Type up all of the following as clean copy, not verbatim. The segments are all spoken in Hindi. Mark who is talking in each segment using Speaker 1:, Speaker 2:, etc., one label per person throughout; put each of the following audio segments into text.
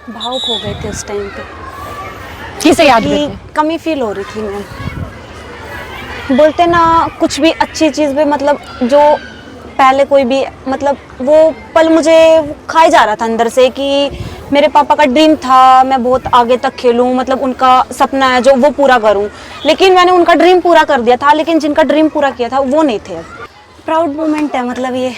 Speaker 1: भावुक हो गए थे उस टाइम पे।
Speaker 2: किसे याद
Speaker 1: कि
Speaker 2: करके?
Speaker 1: कमी फील हो रही थी मैम। बोलते ना, कुछ भी अच्छी चीज़ भी मतलब जो पहले कोई भी मतलब वो पल मुझे खाए जा रहा था अंदर से कि मेरे पापा का ड्रीम था मैं बहुत आगे तक खेलूं, मतलब उनका सपना है जो वो पूरा करूं। लेकिन मैंने उनका ड्रीम पूरा कर दिया था, लेकिन जिनका ड्रीम पूरा किया था वो नहीं थे अब। प्राउड मोमेंट है, मतलब ये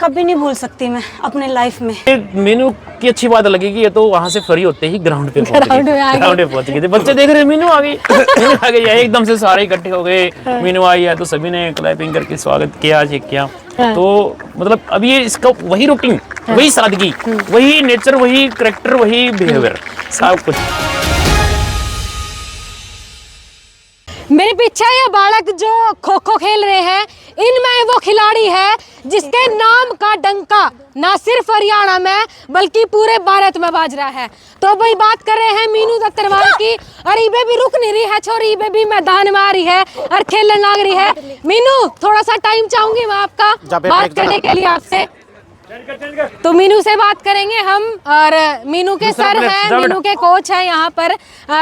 Speaker 1: कभी नहीं भूल सकती मैं अपने लाइफ में।
Speaker 3: मीनू की अच्छी बात लगी कि ये तो वहां से फ्री होते ही ग्राउंड पे पहुंच
Speaker 2: ग्राउंड में आ
Speaker 3: गई।
Speaker 2: गए।
Speaker 3: ग्राउंड पे पहुंच गए थे, बच्चे देख रहे मीनू आ गई। मीनू आ गई है, एकदम से सारे इकट्ठे हो गए। मीनू आई है तो सभी ने क्लैपिंग करके स्वागत किया, चेक किया। तो मतलब अब ये इसका वही रूटीन, वही सादगी, वही नेचर, वही करेक्टर, वही बिहेवियर, सब कुछ।
Speaker 2: मेरे पीछे ये बालक जो खो खो खेल रहे हैं, इनमें वो खिलाड़ी है जिसके नाम का डंका ना सिर्फ हरियाणा में बल्कि पूरे भारत में बाज रहा है। तो भाई बात कर रहे हैं मीनू दत्तरवाल की। और ये भी रुक नहीं रही है छोरी, ये भी मैदान में आ रही है और खेलने लग रही है। मीनू थोड़ा सा टाइम चाहूंगी मैं आपका बात करने के लिए आपसे। तो मीनू से बात करेंगे हम, और मीनू के सर हैं, मीनू के कोच हैं यहाँ पर।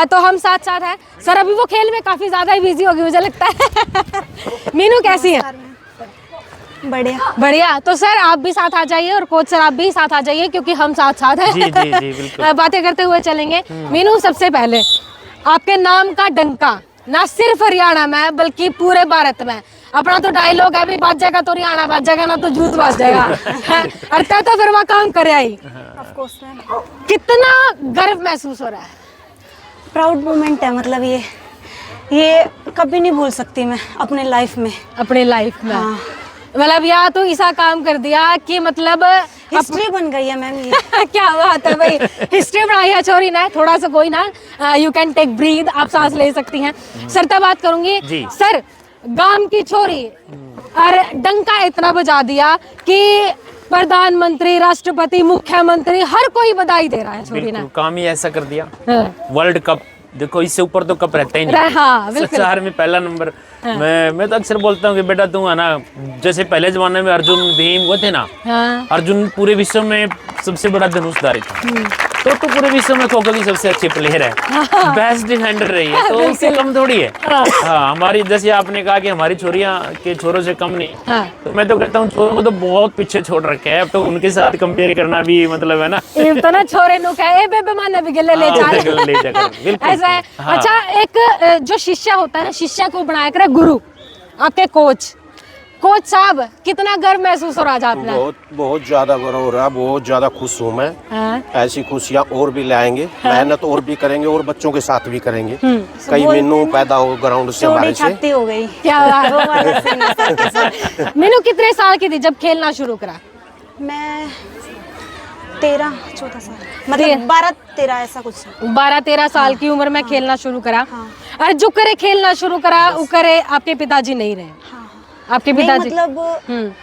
Speaker 2: तो हम साथ साथ हैं। सर अभी वो खेल में काफी ज्यादा ही बिजी होगी मुझे लगता है। मीनू कैसी है?
Speaker 1: बढ़िया
Speaker 2: बढ़िया। तो सर आप भी साथ आ जाइए और कोच सर आप भी साथ आ जाइए, क्योंकि हम साथ साथ हैं।
Speaker 3: जी जी जी बिल्कुल।
Speaker 2: बातें करते हुए चलेंगे। मीनू सबसे पहले आपके नाम का डंका ना सिर्फ हरियाणा में बल्कि पूरे भारत में, अपना तो डायलॉग है भी बाज जाएगा तो हरियाणा बाज जाएगा ना तो जूत बाज जाएगा। और तय तो फिर वह काम करे आई।
Speaker 1: Of course ma'am.
Speaker 2: कितना गर्व महसूस हो रहा है?
Speaker 1: प्राउड मोमेंट है, मतलब ये कभी नहीं भूल सकती मैं अपने लाइफ में।
Speaker 2: अपने लाइफ में
Speaker 1: हाँ।
Speaker 2: मतलब या तो ऐसा काम कर दिया कि मतलब
Speaker 1: हिस्ट्री बन गई है मैम ये।
Speaker 2: क्या बात है भाई, हिस्ट्री बनाई है छोरी ना। थोड़ा सा कोई ना, यू कैन टेक ब्रीथ, आप सांस ले सकती हैं। सर तब बात करूंगी
Speaker 3: जी।
Speaker 2: सर, गांव की छोरी और डंका इतना बजा दिया कि प्रधानमंत्री, राष्ट्रपति, मुख्यमंत्री हर कोई बधाई दे रहा है छोरी
Speaker 3: बिल्कुल
Speaker 2: ना।
Speaker 3: काम ही ऐसा कर दिया।
Speaker 2: हाँ।
Speaker 3: वर्ल्ड कप देखो, इससे ऊपर तो कप रहता ही नहीं।
Speaker 2: हाँ, बिल्कुल।
Speaker 3: संसार में पहला नंबर। मैं तो अक्सर बोलता हूँ कि बेटा तू है ना, जैसे पहले जमाने में अर्जुन भीम वो थे ना,
Speaker 2: हाँ।
Speaker 3: अर्जुन पूरे विश्व में सबसे बड़ा धनुषधारी था, तो पूरे विश्व में खो खो की सबसे अच्छी प्लेयर है, बेस्ट डिफेंडर रही है, तो उससे कम थोड़ी है। हाँ, हमारी जैसे आपने कहा कि हमारी छोरियां के छोरों से कम नहीं,
Speaker 2: हाँ।
Speaker 3: तो मैं तो कहता हूँ छोरों को तो बहुत पीछे छोड़ रखे है। अब तो उनके साथ कंपेयर करना भी मतलब है ना।
Speaker 2: ये तो ना छोरे नु कहे ए बेबे माने भी गले ले जा।
Speaker 3: ले जाकर, बिल्कुल।
Speaker 2: ऐसा है।
Speaker 3: हाँ।
Speaker 2: अच्छा, एक जो शिष्य होता है ना, शिष्य को बनाया करे गुरु, आपके कोच साहब, कितना गर्व महसूस हो रहा है आपने?
Speaker 4: बहुत ज्यादा गर्व हो रहा है, बहुत ज्यादा खुश हूँ मैं।
Speaker 2: हाँ।
Speaker 4: ऐसी खुशियाँ और भी लाएंगे, मेहनत और भी करेंगे और बच्चों के साथ भी करेंगे। कई
Speaker 1: बोलते
Speaker 4: मीनू
Speaker 1: हैं ना,
Speaker 4: पैदा हो ग्राउंड से
Speaker 1: चौड़ी
Speaker 4: हमारे से।
Speaker 1: छाती हो गई।
Speaker 2: क्या
Speaker 1: वो वाला सीन है सर के साथ।
Speaker 2: मीनू कितने साल की थी जब खेलना शुरू करा?
Speaker 1: मैं 13-14 साल, मतलब 12-13 ऐसा कुछ।
Speaker 2: 12-13 साल की उम्र में खेलना शुरू करा।
Speaker 1: हाँ।
Speaker 2: और जो करे खेलना शुरू करा वो करे आपके पिताजी नहीं रहे?
Speaker 1: हाँ।
Speaker 2: आपके
Speaker 1: नहीं,
Speaker 2: पिताजी
Speaker 1: मतलब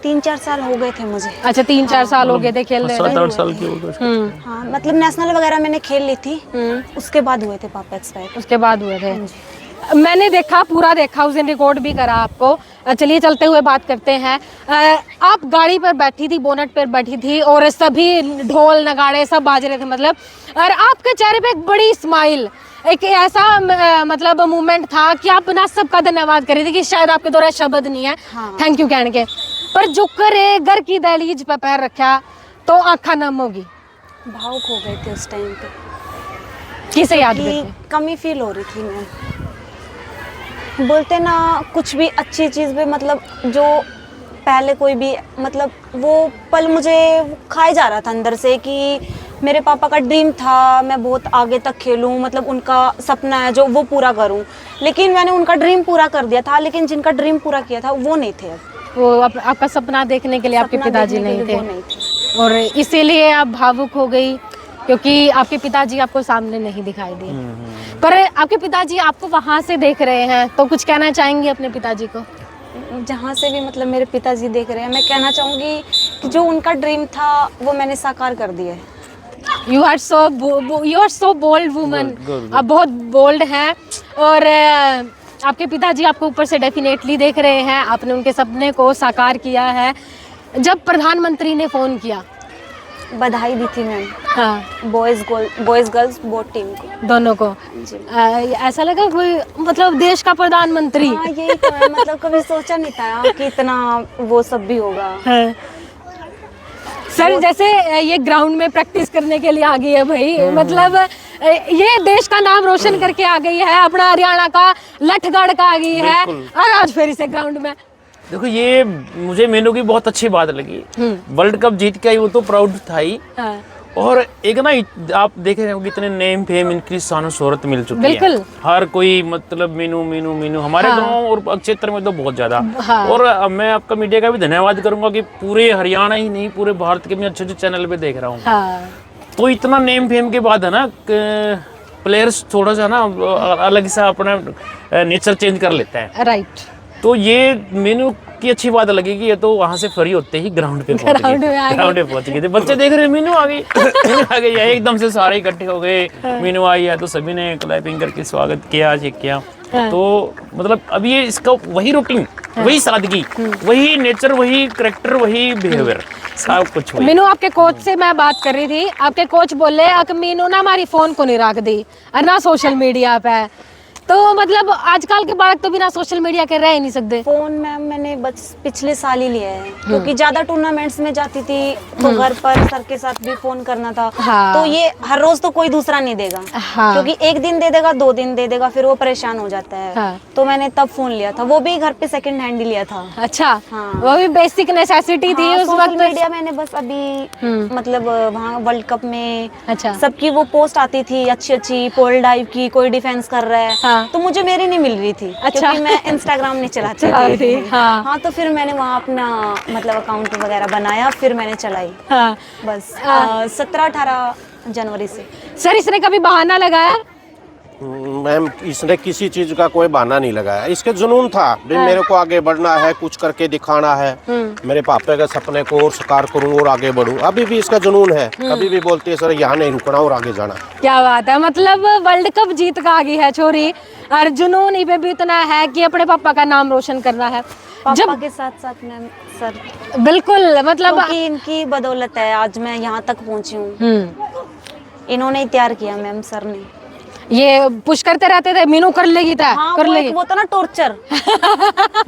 Speaker 1: 3-4 साल हो गए थे मुझे।
Speaker 2: अच्छा, 3-4 साल हो गए थे खेल रहे?
Speaker 3: 7-8 साल की हो गई।
Speaker 1: हाँ, मतलब नेशनल वगैरह मैंने खेल ली थी, उसके बाद हुए थे पापा एक्सपायर।
Speaker 2: उसके बाद हुए थे। मैंने देखा, पूरा देखा, उस दिन रिकॉर्ड भी करा आपको। चलिए चलते हुए बात करते हैं। आप गाड़ी पर बैठी थी, बोनट पर बैठी थी और सभी ढोल नगाड़े सब बाज रहे थे मतलब, और आपके चेहरे पे एक बड़ी स्माइल, एक ऐसा मतलब मूवमेंट था कि आप ना सबका धन्यवाद कर रही थी कि शायद आपके द्वारा शब्द नहीं है थैंक यू कहने के, पर जो करे घर की दहलीज पे पैर रखा तो आंखा नम होगी।
Speaker 1: भावुक हो गए थे उस टाइम पे।
Speaker 2: किसे याद
Speaker 1: कि
Speaker 2: करके?
Speaker 1: कमी फील हो रही थी मैम। बोलते ना, कुछ भी अच्छी चीज़ भी मतलब जो पहले कोई भी मतलब वो पल मुझे खाए जा रहा था अंदर से कि मेरे पापा का ड्रीम था मैं बहुत आगे तक खेलूं, मतलब उनका सपना है जो वो पूरा करूं। लेकिन मैंने उनका ड्रीम पूरा कर दिया था, लेकिन जिनका ड्रीम पूरा किया था वो नहीं थे अब।
Speaker 2: वो आपका सपना देखने के लिए आपके
Speaker 1: सपना
Speaker 2: पिताजी
Speaker 1: देखने के
Speaker 2: नहीं
Speaker 1: लिए
Speaker 2: थे,
Speaker 1: वो नहीं थे।
Speaker 2: और इसीलिए आप भावुक हो गई क्योंकि आपके पिताजी आपको सामने नहीं दिखाई दिए। पर आपके पिताजी आपको वहां से देख रहे हैं, तो कुछ कहना चाहेंगे अपने पिताजी को?
Speaker 1: जहाँ से भी मतलब मेरे पिताजी देख रहे हैं, मैं कहना चाहूँगी कि जो उनका ड्रीम था वो मैंने साकार कर दिया है।
Speaker 2: You are so bold woman. आप बहुत बोल्ड हैं, और आपके पिताजी आपको ऊपर से डेफिनेटली देख रहे हैं। आपने उनके सपने को साकार किया है। जब प्रधानमंत्री ने फ़ोन किया
Speaker 1: बधाई दी थी मैम,
Speaker 2: हाँ
Speaker 1: बॉयज गर्ल्स बोथ टीम को।
Speaker 2: दोनों को।
Speaker 1: जी।
Speaker 2: ऐसा लगा कोई मतलब देश का प्रधानमंत्री।
Speaker 1: हाँ यही तो है, मतलब कभी सोचा नहीं था कि इतना वो सब भी होगा।
Speaker 2: हाँ। सर जैसे ये ग्राउंड में प्रैक्टिस करने के लिए आ गई है भाई, मतलब ये देश का नाम रोशन करके आ गई है, अपना हरियाणा का लठगढ़ का आ गई है, और आज फिर इसे ग्राउंड में।
Speaker 3: देखो ये मुझे मीनू की बहुत अच्छी बात लगी, वर्ल्ड कप जीत के आई वो तो प्राउड था ही।
Speaker 2: हाँ।
Speaker 3: और एक ना आप देख रहे हो कितने नेम फेम इनकी शान शोहरत मिल चुकी है।
Speaker 2: बिल्कुल।
Speaker 3: हर कोई मतलब मीनू मीनू मीनू हमारे
Speaker 2: हाँ।
Speaker 3: गांव और क्षेत्र में तो बहुत ज्यादा।
Speaker 2: हाँ।
Speaker 3: और मैं आपका मीडिया का भी धन्यवाद करूंगा कि पूरे हरियाणा ही नहीं पूरे भारत के भी अच्छे अच्छे चैनल पे देख रहा हूँ।
Speaker 2: हाँ।
Speaker 3: तो इतना नेम फेम के बाद है ना प्लेयर्स थोड़ा सा ना अलग सा अपना नेचर चेंज कर लेता है।
Speaker 2: राइट।
Speaker 3: तो ये मेनू की अच्छी बात लगी कि ये तो वहां से फ्री होते ही ग्राउंड पे पहुंच
Speaker 2: ग्राउंड में आ गए।
Speaker 3: ग्राउंड पे पहुंच गए थे। बच्चे देख रहे हैं मीनू आ गई मीनू आ गई है, एकदम से सारे इकट्ठे हो गए, मीनू आई है तो सभी ने क्लैपिंग करके स्वागत किया, चेक किया। तो मतलब अब ये इसका वही रूटीन, वही सादगी, वही नेचर, वही करेक्टर, वही बिहेवियर, सब कुछ वही।
Speaker 2: मीनू आपके कोच से मैं बात कर रही थी, आपके कोच बोले कि मीनू ना हमारी फोन को नहीं रख दी और ना सोशल मीडिया पे। तो मतलब आजकल के बालक तो बिना सोशल मीडिया के रह ही नहीं सकते।
Speaker 1: फोन मैम मैंने बस पिछले साल ही लिया है, क्योंकि ज्यादा टूर्नामेंट्स में जाती थी तो घर पर सर के साथ भी फोन करना था।
Speaker 2: हाँ।
Speaker 1: तो ये हर रोज तो कोई दूसरा नहीं देगा।
Speaker 2: हाँ।
Speaker 1: क्योंकि एक दिन दे देगा, 2 दिन दे देगा, फिर वो परेशान हो जाता है।
Speaker 2: हाँ।
Speaker 1: तो मैंने तब फोन लिया था, वो भी घर पे सेकंड हैंड ही लिया था।
Speaker 2: अच्छा।
Speaker 1: हाँ।
Speaker 2: वो भी बेसिक नेसेसिटी थी
Speaker 1: हाँ,
Speaker 2: उस
Speaker 1: सोशल
Speaker 2: वक्त।
Speaker 1: मीडिया मैंने बस अभी मतलब वहाँ वर्ल्ड कप में
Speaker 2: अच्छा।
Speaker 1: सबकी वो पोस्ट आती थी अच्छी अच्छी, पोल डाइव की, कोई डिफेंस कर रहा है।
Speaker 2: हाँ।
Speaker 1: तो मुझे मेरी नहीं मिल रही थी।
Speaker 2: अच्छा।
Speaker 1: क्योंकि मैं इंस्टाग्राम नहीं चलाती
Speaker 2: चलाती थी,
Speaker 1: थी।
Speaker 2: हाँ।
Speaker 1: हाँ तो फिर मैंने वहाँ अपना मतलब अकाउंट वगैरह बनाया, फिर मैंने चलाई।
Speaker 2: हाँ।
Speaker 1: बस 17-18 जनवरी से।
Speaker 2: सर इसने कभी बहाना लगाया?
Speaker 4: मैम इसने किसी चीज का कोई बहाना नहीं लगाया, इसके जुनून था भी मेरे को आगे बढ़ना है, कुछ करके दिखाना है, मेरे पापा के सपने को और साकार करूँ और आगे बढ़ूँ। अभी भी इसका जुनून है, कभी भी बोलती है सर यहाँ नहीं रुकना और आगे जाना।
Speaker 2: क्या बात है, मतलब वर्ल्ड कप जीत का आ गई है छोरी, और जुनून ही पे भी इतना है कि अपने पापा का नाम रोशन करना है।
Speaker 1: पापा के साथ साथ मैम सर,
Speaker 2: बिल्कुल मतलब
Speaker 1: क्योंकि इनकी बदौलत है आज मैं यहाँ तक पहुँची हूँ। इन्होंने ही तैयार किया मैम, सर ने।
Speaker 2: ये पुश करते रहते थे, मीनू कर लेगी था,
Speaker 1: हाँ,
Speaker 2: कर
Speaker 1: वो
Speaker 2: लेगी।
Speaker 1: एक वो था ना टॉर्चर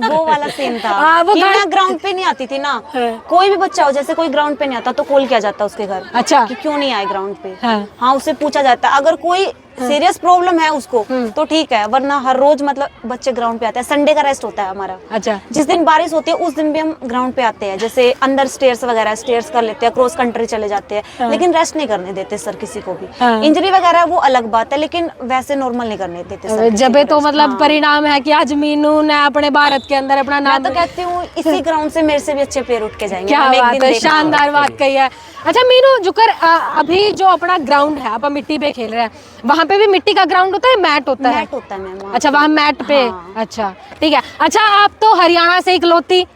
Speaker 1: वो वाला सीन था।
Speaker 2: हाँ, वो
Speaker 1: कि
Speaker 2: घर-
Speaker 1: मैं ग्राउंड पे नहीं आती थी ना।
Speaker 2: हाँ।
Speaker 1: कोई भी बच्चा हो, जैसे कोई ग्राउंड पे नहीं आता तो कॉल किया जाता उसके घर।
Speaker 2: अच्छा।
Speaker 1: कि क्यों नहीं आए ग्राउंड पे।
Speaker 2: हाँ।
Speaker 1: हाँ उससे पूछा जाता, अगर कोई सीरियस प्रॉब्लम है उसको तो ठीक है, वरना हर रोज मतलब बच्चे ग्राउंड पे आते हैं। संडे का रेस्ट होता है हमारा।
Speaker 2: अच्छा।
Speaker 1: जिस दिन बारिश होती है उस दिन भी हम ग्राउंड पे आते हैं, जैसे अंदर स्टेयर्स वगैरह स्टेयर्स कर लेते हैं, क्रॉस कंट्री चले जाते हैं। लेकिन रेस्ट नहीं करने देते सर किसी को भी।
Speaker 2: हाँ।
Speaker 1: इंजरी वगैरह वो अलग बात है, लेकिन वैसे नॉर्मल नहीं करने देते सर किसी
Speaker 2: जब
Speaker 1: को
Speaker 2: तो
Speaker 1: rest।
Speaker 2: मतलब
Speaker 1: हाँ।
Speaker 2: परिणाम है कि आज मीनू ने अपने भारत के अंदर अपना
Speaker 1: मैं
Speaker 2: नाम।
Speaker 1: तो कहती हूँ इसी ग्राउंड से मेरे से भी अच्छे प्लेयर उठ के जाएंगे।
Speaker 2: क्या
Speaker 1: हम एक
Speaker 2: बात
Speaker 1: दिन
Speaker 2: है,
Speaker 1: देखना।
Speaker 2: शानदार बात कही है। अच्छा मीनू जुकर, अभी जो अपना ग्राउंड है, आप मिट्टी पे खेल रहे हैं, वहाँ पे भी मिट्टी का ग्राउंड होता है, मैट होता है?
Speaker 1: मैट होता है मैम।
Speaker 2: अच्छा वहाँ मैट पे।
Speaker 1: हाँ।
Speaker 2: अच्छा ठीक है। अच्छा आप तो हरियाणा से इकलौती,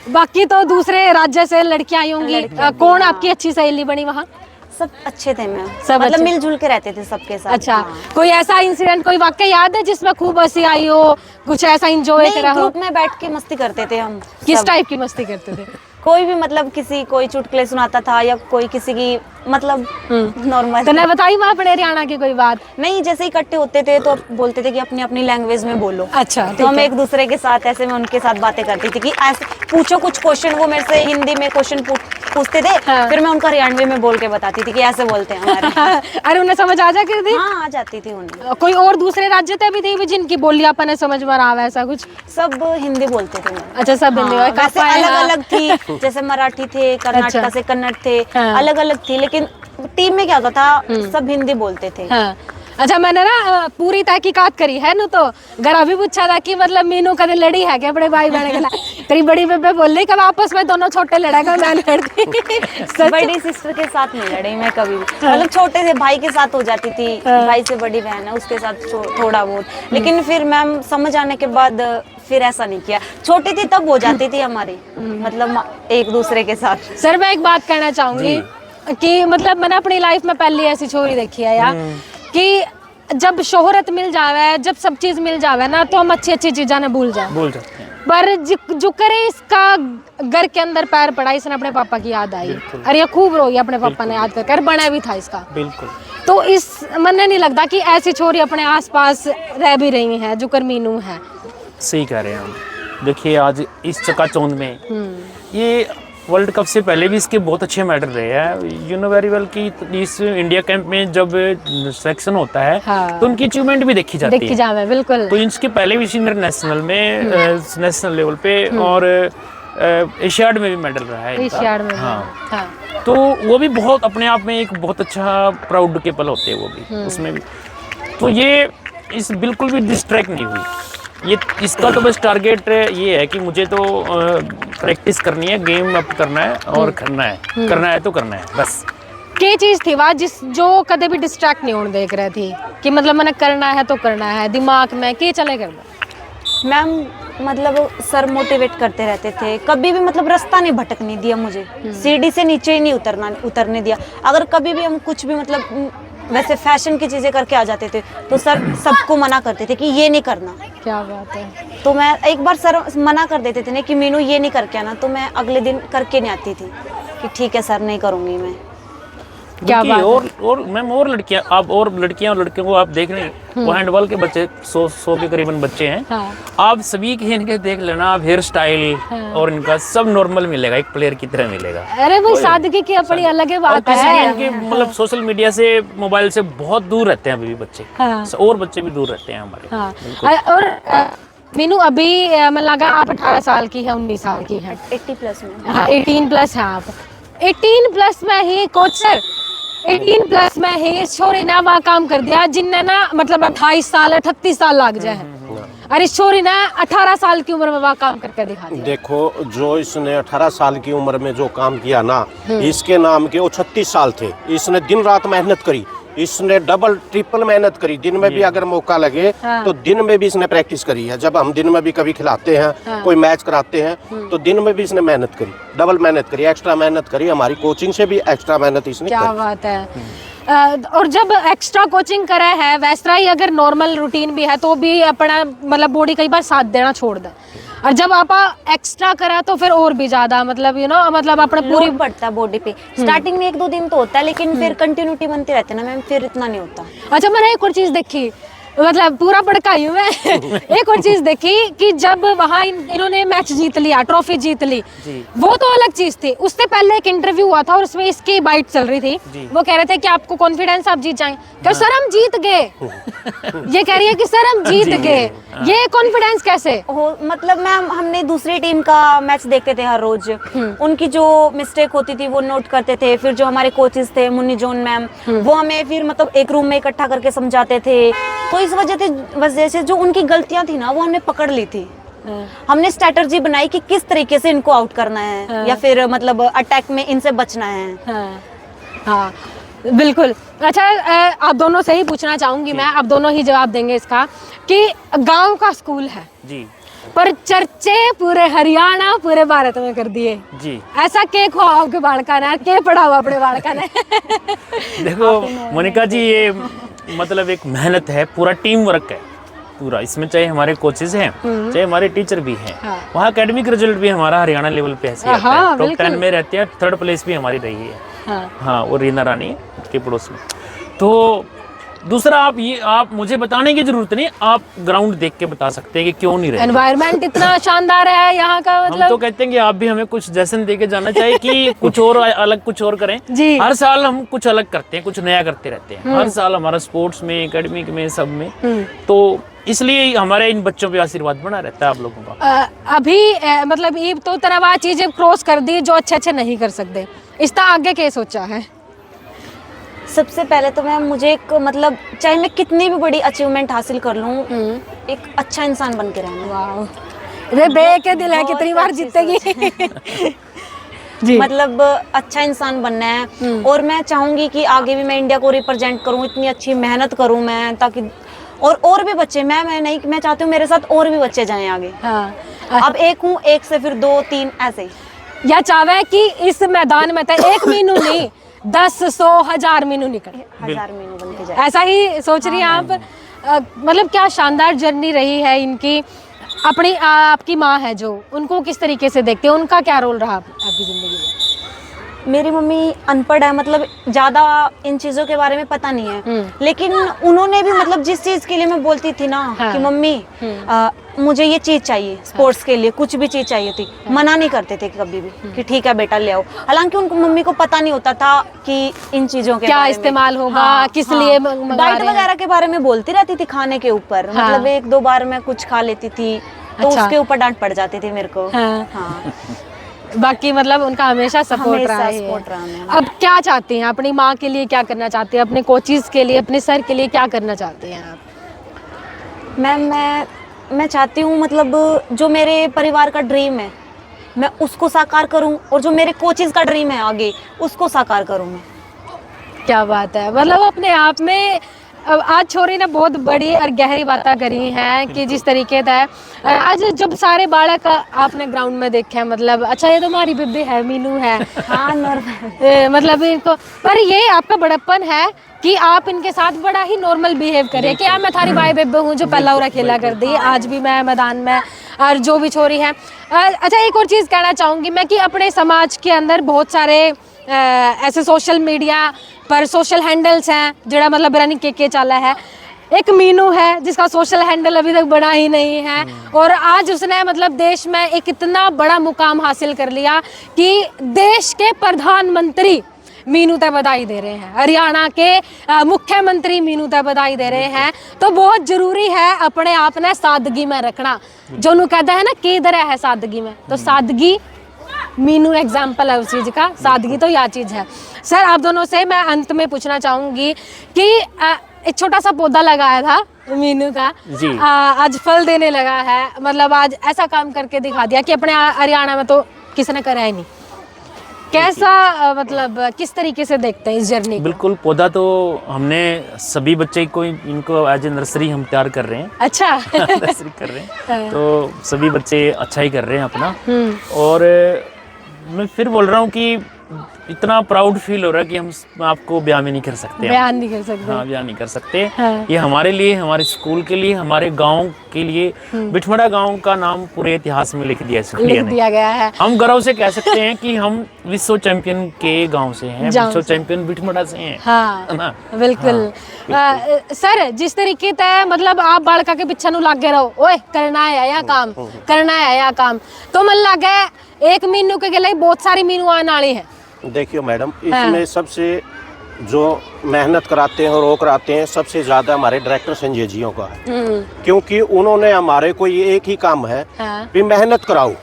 Speaker 2: बाकी तो दूसरे राज्य से लड़कियां आई होंगी, कौन आपकी अच्छी सहेली बनी वहाँ?
Speaker 1: सब अच्छे थे मैम,
Speaker 2: सब
Speaker 1: मतलब
Speaker 2: अच्छे।
Speaker 1: मिलजुल के रहते थे सबके साथ।
Speaker 2: अच्छा।
Speaker 1: हाँ।
Speaker 2: कोई ऐसा इंसिडेंट, कोई वाकया याद है जिसमें खूब हंसी आई हो, कुछ ऐसा इंजॉय
Speaker 1: नहीं,
Speaker 2: करा हो?
Speaker 1: ग्रुप में बैठ के मस्ती करते थे हम।
Speaker 2: किस
Speaker 1: सब।
Speaker 2: टाइप की मस्ती करते थे?
Speaker 1: कोई भी मतलब किसी कोई चुटकुले सुनाता था या कोई किसी की मतलब नॉर्मल।
Speaker 2: तो मैं बताई वहाँ अपने हरियाणा की कोई बात?
Speaker 1: नहीं, जैसे इकट्ठे होते थे तो बोलते थे कि अपनी अपनी लैंग्वेज में बोलो।
Speaker 2: अच्छा
Speaker 1: तो हम एक दूसरे के साथ ऐसे में उनके साथ बातें करती थी कि ऐसे पूछो कुछ क्वेश्चन, वो मेरे से हिंदी में क्वेश्चन पूछते थे।
Speaker 2: हाँ।
Speaker 1: फिर मैं उनका हरियाणवी में बोल के बताती थी कि ऐसे बोलते हैं हमारे।
Speaker 2: अरे उन्हें समझ आ जा कर दी?
Speaker 1: हाँ आ जाती थी उन्हें।
Speaker 2: कोई और दूसरे राज्य थे भी थे भी जिनकी बोली अपने समझ में आ ऐसा कुछ?
Speaker 1: सब हिंदी बोलते थे मैम।
Speaker 2: अच्छा सब हिंदी।
Speaker 1: हाँ,
Speaker 2: और
Speaker 1: वैसे
Speaker 2: काफा है,
Speaker 1: अलग
Speaker 2: हाँ।
Speaker 1: अलग थी, जैसे मराठी थे, कर्नाटका
Speaker 2: अच्छा।
Speaker 1: से कन्नड़ थे,
Speaker 2: हाँ।
Speaker 1: अलग अलग थी, लेकिन टीम में क्या होता था सब हिंदी बोलते थे।
Speaker 2: हाँ। अच्छा मैंने ना पूरी तहकीकात करी है न, तो घर अभी पूछा था कि मतलब मीनू कदे लड़ी है क्या अपने भाई बहन के साथ? तेरी बड़ी बेबे बोल रही कब आपस में दोनों छोटे लड़ेगा, मैं लड़ती।
Speaker 1: बड़ी सिस्टर के साथ नहीं लड़ी मैं कभी भी। मतलब छोटे से भाई के साथ हो जाती थी, भाई से बड़ी बहन है उसके साथ थोड़ा बहुत, लेकिन फिर मैम समझ आने के बाद फिर ऐसा नहीं किया। छोटी थी तब हो जाती थी हमारी मतलब एक दूसरे के साथ।
Speaker 2: सर मैं एक बात कहना चाहूंगी कि मतलब मैंने अपनी लाइफ में पहली ऐसी छोरी देखी है यार, कि जब शोहरत मिल जावे, जब सब चीज मिल जावे ना, तो हम अच्छी अच्छी चीजें ना भूल जाए।
Speaker 3: भूल सकते हैं।
Speaker 2: पर जो करे इसका घर के अंदर पैर पड़ा, इसने अपने पापा की याद आई और ये खूब रोई अपने पापा ने याद करके, बना भी था इसका।
Speaker 3: बिल्कुल।
Speaker 2: तो इस मन नहीं लगता कि ऐसी छोरी अपने आसपास रह भी रही हैं जो कर मीनू है।
Speaker 3: सही कह रहे हैं हम। देखिए आज इस चकाचौंध में ये वर्ल्ड कप से पहले भी इसके बहुत अच्छे मेडल रहे हैं। यू नो वेरी वेल कि इस इंडिया कैंप में जब सिलेक्शन होता है
Speaker 2: हाँ।
Speaker 3: तो उनकी अचीवमेंट भी देखी जाती
Speaker 2: देखी
Speaker 3: है।
Speaker 2: जावे बिल्कुल।
Speaker 3: तो इसके पहले भी सीनियर नेशनल में नेशनल लेवल पे और एशियाड में भी मेडल रहा है इनका।
Speaker 2: एशियाड में
Speaker 3: हाँ।
Speaker 2: हाँ।
Speaker 3: तो वो भी बहुत अपने आप में एक बहुत अच्छा प्राउड के पल होते हैं वो भी उसमें भी। तो ये इस बिल्कुल भी डिस्ट्रैक्ट नहीं हुई। ये इसका तो बस टारगेट ये है कि मुझे तो प्रैक्टिस करनी है, गेम अप करना है और करना है तो करना है बस।
Speaker 2: क्या चीज थी वह जिस जो कदे भी डिस्ट्रैक्ट नहीं होने देख रही थी कि मतलब मैंने करना है तो करना है, दिमाग में क्या चले करना?
Speaker 1: मैम मतलब सर मोटिवेट करते रहते थे, कभी भी मतलब रास्ता नहीं भटकने दिया मुझे, सीढ़ी से नीचे ही नहीं उतरने दिया। अगर कभी भी हम कुछ भी मतलब वैसे फैशन की चीज़ें करके आ जाते थे तो सर सबको मना करते थे कि ये नहीं करना।
Speaker 2: क्या बात है।
Speaker 1: तो मैं एक बार सर मना कर देते थे ना कि मीनू ये नहीं करके आना, तो मैं अगले दिन करके नहीं आती थी कि ठीक है सर नहीं करूँगी मैं।
Speaker 2: क्या बात है।
Speaker 3: और मैम और लड़कियां और लड़कियों को आप देख रहे हैं वो हैंडबॉल के बच्चे 100 के करीबन बच्चे हैं।
Speaker 2: हाँ।
Speaker 3: आप सभी के इनके देख लेना, आप हेयर स्टाइल और इनका सब नॉर्मल मिलेगा, एक प्लेयर की तरह मिलेगा।
Speaker 2: अरे भाई सादगी की अपनी अलग ही बात
Speaker 3: किसी
Speaker 2: है।
Speaker 3: इनके मतलब सोशल मीडिया से मोबाइल से बहुत दूर रहते हैं अभी भी बच्चे।
Speaker 2: हाँ।
Speaker 3: और बच्चे भी दूर रहते हैं हमारे।
Speaker 2: हाँ। और मीनू अभी मैं लगा आप 18 साल की है, 19 साल की है,
Speaker 1: 80+ में।
Speaker 2: हाँ 18+ है आप। 18+ में ही कोच सर 18+ में ही छोरी ने वह काम कर दिया जिनने ना मतलब 28 साल 38 साल लग जाए हैं। और इस छोरी ने 18 साल की उम्र में वह काम करके दिखा दिया।
Speaker 4: देखो जो इसने 18 साल की उम्र में जो काम किया ना, इसके नाम के वो 36 साल थे। इसने दिन रात मेहनत करी, इसने डबल ट्रिपल मेहनत करी। दिन में भी अगर मौका लगे तो दिन में भी इसने प्रैक्टिस करी है। जब हम दिन में भी कभी खिलाते हैं कोई मैच कराते हैं तो दिन में भी इसने मेहनत करी, डबल मेहनत करी, एक्स्ट्रा मेहनत करी। हमारी कोचिंग से भी एक्स्ट्रा मेहनत इसने
Speaker 2: क्या
Speaker 4: करी।
Speaker 2: बात है। और जब एक्स्ट्रा कोचिंग करा है वैसा ही अगर नॉर्मल रूटीन भी है तो भी अपना मतलब बॉडी कई बार साथ देना छोड़ दे, और जब आप एक्स्ट्रा करा तो फिर और भी ज्यादा मतलब यू नो मतलब अपना पूरी
Speaker 1: पूरी पड़ता है बॉडी पे। स्टार्टिंग में 1-2 दिन तो होता है लेकिन फिर कंटिन्यूटी बनती रहती है ना मैम, फिर इतना नहीं होता।
Speaker 2: अच्छा मैंने एक और चीज देखी, मतलब पूरा भड़काई हूँ मैं। एक और चीज देखी कि जब वहाँ इन्होंने मैच जीत लिया, ट्रॉफी जीत ली, वो तो अलग चीज थी। उससे पहले एक इंटरव्यू हुआ था और उसमें इसकी बाइट चल रही थी। वो कह रहे थे कि आपको कॉन्फिडेंस आप जीत जाएं, क्या सर हम जीत गए। ये कह रही है कि सर हम जीत गए, ये कॉन्फिडेंस कैसे
Speaker 1: हो मतलब मैम हमने दूसरी टीम का मैच देखते थे हर रोज, उनकी जो मिस्टेक होती थी वो नोट करते थे। फिर जो हमारे कोचेस थे मुन्नी जोन मैम, वो हमें फिर मतलब एक रूम में इकट्ठा करके समझाते थे। तो इस वजह से जो उनकी गलतियां थी ना वो हमने पकड़ ली थी। हमने स्ट्रेटजी बनाई कि किस तरीके से इनको आउट करना है या फिर मतलब अटैक में इनसे बचना है।
Speaker 2: हाँ, हाँ बिल्कुल। अच्छा आप दोनों से ही पूछना चाहूंगी मैं, आप दोनों ही जवाब देंगे इसका कि गांव का स्कूल है
Speaker 3: जी,
Speaker 2: पर चर्चे पूरे हरियाणा पूरे भारत में कर दिए
Speaker 3: जी।
Speaker 2: ऐसा के खो आपके बालका ने के पढ़ा हुआ अपने बालका ने।
Speaker 3: देखो मोनिका जी ये मतलब एक मेहनत है, पूरा टीम वर्क है पूरा इसमें, चाहे हमारे कोचेस हैं चाहे हमारे टीचर भी हैं।
Speaker 2: हाँ।
Speaker 3: वहाँ एकेडमिक रिजल्ट भी हमारा हरियाणा लेवल पे ऐसे आता
Speaker 2: हाँ,
Speaker 3: है, टॉप
Speaker 2: बिल्कुल।
Speaker 3: 10 में रहते हैं, 3rd प्लेस भी हमारी रही है।
Speaker 2: हाँ।
Speaker 3: हाँ वो रीना रानी के पड़ोस में। तो दूसरा आप मुझे बताने की जरूरत नहीं, आप ग्राउंड देख के बता सकते हैं कि क्यों नहीं रहे।
Speaker 2: एनवायरनमेंट इतना शानदार है यहाँ का,
Speaker 3: हम तो
Speaker 2: मतलब
Speaker 3: कहते हैं कि आप भी हमें कुछ जैसन दे के जाना चाहिए कि कुछ और अलग कुछ और करें।
Speaker 2: जी।
Speaker 3: हर साल हम कुछ अलग करते हैं, कुछ नया करते रहते हैं हर साल हमारा स्पोर्ट्स में, एकेडमिक में, सब में। तो इसलिए हमारे इन बच्चों पे आशीर्वाद बना रहता है आप लोगों का।
Speaker 2: अभी मतलब ये तो तरह चीजें क्रॉस कर दी जो अच्छे नहीं कर सकते, इसका आगे क्या सोचा है?
Speaker 1: सबसे पहले तो मैं मुझे एक मतलब चाहे मैं कितनी भी बड़ी अचीवमेंट हासिल कर लूं, एक अच्छा इंसान बन के रहना।
Speaker 2: वाह रे बे के दिल है, कितनी बार जीतेगी। जी।
Speaker 1: मतलब अच्छा इंसान बनना है और मैं चाहूंगी कि आगे भी मैं इंडिया को रिप्रेजेंट करूं, इतनी अच्छी मेहनत करूं मैं, ताकि और भी बच्चे मैं नहीं, मैं चाहती हूँ मेरे साथ और भी बच्चे जाएं आगे।
Speaker 2: हाँ।
Speaker 1: अब एक हूँ, एक से फिर 2-3 ऐसे।
Speaker 2: या चाहे कि इस मैदान में तो एक मीनू नहीं 10, 100, 1000 मीनू निकले,
Speaker 1: 1000 मीनू बन के जाए।
Speaker 2: ऐसा ही सोच रही हैं आप? मतलब क्या शानदार जर्नी रही है इनकी। अपनी आपकी माँ है जो, उनको किस तरीके से देखते हैं, उनका क्या रोल रहा आपकी ज़िंदगी में?
Speaker 1: मेरी मम्मी अनपढ़ है, मतलब ज़्यादा इन चीज़ों के बारे में पता नहीं है, लेकिन उन्होंने भी मतलब जिस चीज़ के लिए मैं बोलती थी ना कि मम्मी मुझे ये चीज़ चाहिए, स्पोर्ट्स के लिए कुछ भी चीज़ चाहिए थी, मना नहीं करते थे कभी भी कि ठीक है बेटा ले आओ। हालांकि उनको मम्मी को पता नहीं होता था कि इन चीज़ों के
Speaker 2: क्या
Speaker 1: बारे में
Speaker 2: इस्तेमाल होगा, किस लिए मंगा
Speaker 1: डाइट
Speaker 2: रहे हैं।
Speaker 1: वगैरह के बारे में बोलती रहती थी खाने के ऊपर, मतलब 1-2 बार मैं कुछ खा लेती थी तो
Speaker 2: अच्छा।
Speaker 1: उसके ऊपर डांट पड़ जाती थी मेरे को।
Speaker 2: हाँ।
Speaker 1: हाँ।
Speaker 2: बाकी मतलब उनका हमेशा सपोर्ट
Speaker 1: हमेशा
Speaker 2: रहा है।
Speaker 1: support रहा है।
Speaker 2: अब क्या चाहती हैं, अपनी माँ के लिए क्या करना चाहती हैं, अपने कोचिज के लिए, अपने सर के लिए क्या करना चाहती हैं आप?
Speaker 1: मैम मैं चाहती हूँ मतलब जो मेरे परिवार का ड्रीम है मैं उसको साकार करूँ, और जो मेरे कोचेस का ड्रीम है आगे उसको साकार करूँ मैं।
Speaker 2: क्या बात है, मतलब अपने आप में अब आज छोरी ने बहुत बड़ी और गहरी बातें करी हैं कि जिस तरीके से आज जब सारे बालक आपने ग्राउंड में देखे हैं, मतलब अच्छा ये तो हमारी बेबी है, मीनू है,
Speaker 1: हाँ नॉर्मल
Speaker 2: मतलब इनको, पर ये आपका बड़प्पन है कि आप इनके साथ बड़ा ही नॉर्मल बिहेव करें कि यार मैं थारी भाई बेबे हूँ जो पहला उरा खेला कर दी, आज भी मैं मैदान में और जो भी छोरी है। अच्छा एक और चीज़ कहना चाहूँगी मैं कि अपने समाज के अंदर बहुत सारे ऐसे सोशल मीडिया पर सोशल हैंडल्स हैं जड़ा मतलब रनिंग के चाला है। एक मीनू है जिसका सोशल हैंडल अभी तक बना ही नहीं है, और आज उसने मतलब देश में एक इतना बड़ा मुकाम हासिल कर लिया कि देश के प्रधानमंत्री मीनू तय बधाई दे रहे हैं, हरियाणा के मुख्यमंत्री मीनू तय बधाई दे रहे हैं। तो बहुत जरूरी है अपने आप ने सादगी में रखना, जो नु कहता है ना किधर है सादगी में, तो सादगी मीनू एग्जाम्पल है उस चीज़ का, सादगी तो यह चीज़ है। सर आप दोनों से मैं अंत में पूछना चाहूँगी कि एक छोटा सा पौधा लगाया था मीनू का
Speaker 3: जी।
Speaker 2: आज फल देने लगा है, मतलब आज ऐसा काम करके दिखा दिया कि अपने हरियाणा में तो किसी ने करा ही नहीं। कैसा मतलब किस तरीके से देखते हैं इस जर्नी को?
Speaker 3: बिल्कुल, पौधा तो हमने सभी बच्चे को इनको एज ए नर्सरी हम तैयार कर रहे हैं।
Speaker 2: अच्छा
Speaker 3: नर्सरी कर रहे हैं तो सभी बच्चे अच्छा ही कर रहे हैं अपना। और मैं फिर बोल रहा हूँ कि इतना प्राउड फील हो रहा है कि हम आपको बयान में नहीं कर सकते।
Speaker 2: बयान नहीं कर सकते।
Speaker 3: हाँ, बयान नहीं कर सकते।
Speaker 2: हाँ।
Speaker 3: ये हमारे लिए, हमारे स्कूल के लिए, हमारे गांव के लिए, बिठमड़ा गांव का नाम पूरे इतिहास में लिख दिया
Speaker 2: लिख दिया गया है।
Speaker 3: हम गर्व से कह सकते हैं कि हम विश्व चैंपियन के गांव से हैं, विश्व चैंपियन बिठमड़ा से हैं।
Speaker 2: हाँ,
Speaker 3: है ना?
Speaker 2: बिल्कुल। सर जिस तरीके से मतलब आप बालका के पीछे नु लागे रहो, ओए करना है या काम, करना है या काम, तो मन लगे एक मीनू के लिए बहुत सारी मीनू आने वाली है।
Speaker 4: देखिए मैडम, इसमें सबसे जो मेहनत कराते हैं और वो कराते हैं सबसे ज्यादा हमारे डायरेक्टर संजय जियों का है, क्योंकि उन्होंने हमारे को ये एक ही काम है कि मेहनत कराओ।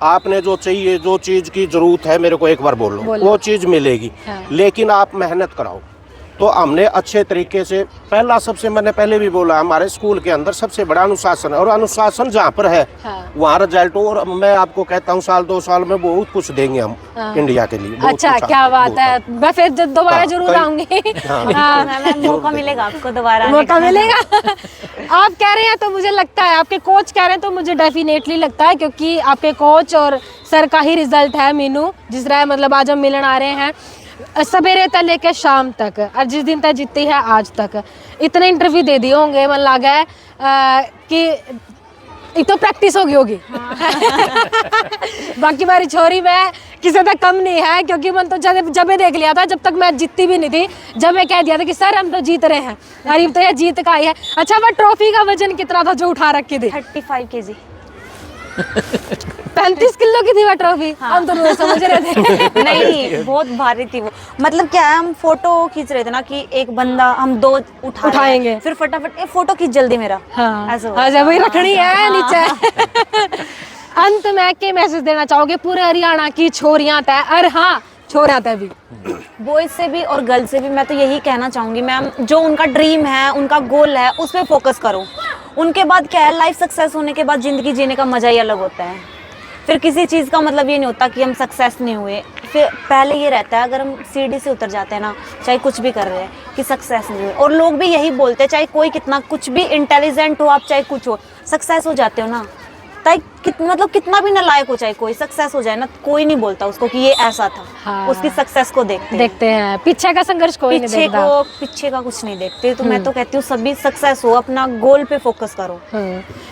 Speaker 4: आपने जो चाहिए, जो चीज की जरूरत है मेरे को एक बार बोलो, वो चीज मिलेगी, लेकिन आप मेहनत कराओ। तो हमने अच्छे तरीके से पहला, सबसे मैंने पहले भी बोला, हमारे स्कूल के अंदर सबसे बड़ा अनुशासन है, और अनुशासन जहाँ पर है वहाँ रिजल्ट, और मैं आपको कहता हूँ 1-2 साल में बहुत कुछ देंगे हम इंडिया के लिए।
Speaker 2: अच्छा, क्या बात है, मैं फिर दोबारा जरूर आऊंगी।
Speaker 1: मौका मिलेगा आपको दोबारा,
Speaker 2: मौका मिलेगा। आप कह रहे हैं तो मुझे लगता है, आपके कोच कह रहे हैं तो मुझे डेफिनेटली लगता है, क्योंकि आपके कोच और सर का ही रिजल्ट है मीनू, जिस तरह मतलब आज हम मिलन आ रहे हैं सवेरे तक लेके शाम तक, और जिस दिन तक जीती है आज तक इतने इंटरव्यू दे दिए होंगे, मन लगा है कि एक तो प्रैक्टिस होगी बाकी हमारी छोरी में किसी तक कम नहीं है, क्योंकि मन तो जब ये देख लिया था, जब तक मैं जीतती भी नहीं थी, जब मैं कह दिया था कि सर हम तो जीत रहे हैं, अरे तो ये जीत का ही है। अच्छा वह ट्रॉफी का वजन कितना था जो उठा रखी थी?
Speaker 1: 35 kg।
Speaker 2: 35 किलो की थी वह ट्रॉफी। हम तो रोज समझ रहे थे।
Speaker 1: नहीं, बहुत भारी थी वो। मतलब क्या है, हम फोटो खींच रहे थे ना कि एक बंदा हम 2 उठाएंगे, फिर फटाफट फोटो खींच जल्दी मेरा।
Speaker 2: हाँ, ऐसा वही रखनी है नीचे। अंत में क्या मैसेज देना चाहोगे पूरे हरियाणा की छोरियां तय, और हाँ छोरा तय भी,
Speaker 1: बॉयज से भी और गर्ल से भी? मैं तो यही कहना चाहूंगी मैम, जो उनका ड्रीम है, उनका गोल है, उस पर फोकस करो। उनके बाद क्या है, लाइफ सक्सेस होने के बाद जिंदगी जीने का मजा ही अलग होता है। फिर किसी चीज़ का मतलब ये नहीं होता कि हम सक्सेस नहीं हुए, फिर पहले ये रहता है अगर हम सीढ़ी से उतर जाते हैं ना, चाहे कुछ भी कर रहे हैं, कि सक्सेस नहीं हुए। और लोग भी यही बोलते हैं, चाहे कोई कितना कुछ भी इंटेलिजेंट हो आप, चाहे कुछ हो, सक्सेस हो जाते हो ना, मतलब कितना भी नालायक हो जाए कोई, सक्सेस हो जाए ना, कोई नहीं बोलता उसको कि ये ऐसा था।
Speaker 2: हाँ।
Speaker 1: उसकी सक्सेस को देखते हैं।
Speaker 2: देखते हैं, पीछे का संघर्ष कोई नहीं देखता।
Speaker 1: पीछे का कुछ नहीं देखते। तो मैं तो कहती हूँ सभी सक्सेस हो, अपना गोल पे फोकस करो।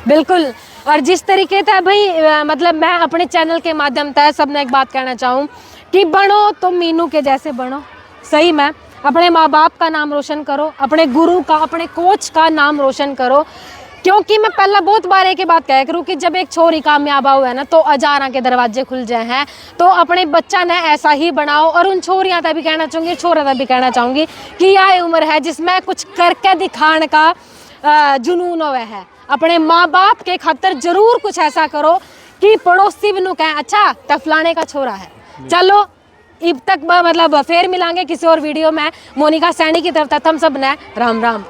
Speaker 2: बिल्कुल। और जिस तरीके से भाई मतलब मैं अपने चैनल के माध्यम से सबने एक बात कहना चाहूँ कि बनो तो मीनू के जैसे बनो। सही में अपने माँ बाप का नाम रोशन करो, अपने गुरु का, अपने कोच का नाम रोशन करो। क्योंकि मैं पहला बहुत बार एक बात कह करूँ कि जब एक छोरी कामयाब हुआ है ना तो हजारों के दरवाजे खुल जाए हैं। तो अपने बच्चा ने ऐसा ही बनाओ। और उन छोरियां तक भी कहना चाहूँगी, छोरा तक भी कहना चाहूँगी कि यह उम्र है जिसमें कुछ करके दिखाने का जुनून हुआ है। अपने माँ बाप के खातिर जरूर कुछ ऐसा करो कि पड़ोसी भी कहें अच्छा तो फलाने का छोरा है। चलो अब तक मतलब फिर मिलांगे किसी और वीडियो में। मोनिका सैनी की तरफ तक हम सब ने राम राम।